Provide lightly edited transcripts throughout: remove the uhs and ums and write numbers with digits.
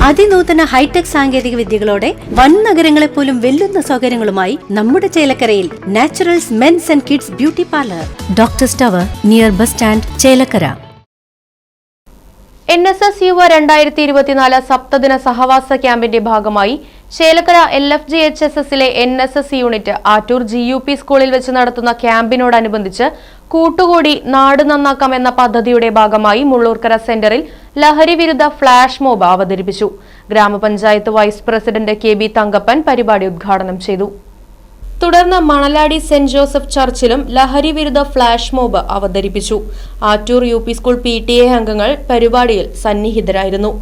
അതിനൂതന hi tech സാങ്കേതിക വിദ്യകളോടെ വൻ നഗരങ്ങളെ പോലും വെല്ലുന്ന സൗകര്യങ്ങളുമായി നമ്മുടെ ചേലക്കരയിൽ Naturals men's and kids beauty parlour, doctors tower, near bus stand, Chelakkara. NSS യുവ 2024 സപ്തദിന സഹവാസ ക്യാമ്പിന്റെ ഭാഗമായി ചേലക്കര LFGHSSലെ NSS യൂണിറ്റ് ആറ്റൂർ GUP സ്കൂളിൽ വെച്ച് നടത്തുന്ന ക്യാമ്പിനോടനുബന്ധിച്ച് കൂട്ടുകൂടി നാട് നന്നാക്കാം എന്ന പദ്ധതിയുടെ ഭാഗമായി മുള്ളൂർക്കര സെന്ററിൽ ലഹരി വിരുദ്ധ ഫ്ലാഷ് മോബ് അവതരിപ്പിച്ചു. ഗ്രാമപഞ്ചായത്ത് വൈസ് പ്രസിഡന്റ് KB തങ്കപ്പൻ പരിപാടി ഉദ്ഘാടനം ചെയ്തു. തുടർന്ന് മണലാടി സെന്റ് ജോസഫ് ചർച്ചിലും ലഹരി വിരുദ്ധ ഫ്ലാഷ് മോബ് അവതരിപ്പിച്ചു. ആറ്റൂർ UP സ്കൂൾ PTA അംഗങ്ങൾ പരിപാടിയിൽ സന്നിഹിതരായിരുന്നു.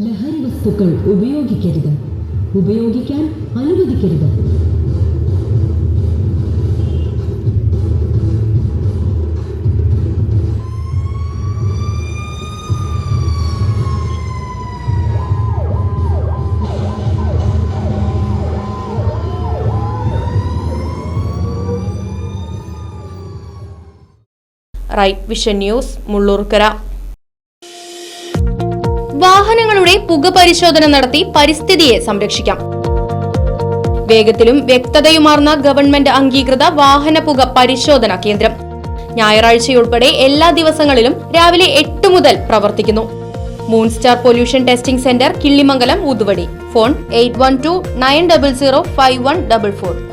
ലഹരി വസ്തുക്കൾ ഉപയോഗിക്കരുത്, ഉപയോഗിക്കാൻ അനുവദിക്കരുത്. Right vision news, Mullurkara. വാഹനങ്ങളുടെ പുക പരിശോധന നടത്തി പരിസ്ഥിതിയെ സംരക്ഷിക്കാം. വേഗത്തിലും വ്യക്തതയുമാർന്ന ഗവൺമെന്റ് അംഗീകൃത വാഹന പുക പരിശോധനാ കേന്ദ്രം ഞായറാഴ്ചയുൾപ്പെടെ എല്ലാ ദിവസങ്ങളിലും രാവിലെ 8 മുതൽ പ്രവർത്തിക്കുന്നു. Moonstar pollution testing centre, Killimangalam, Oothuvadi. Phone 8129005144.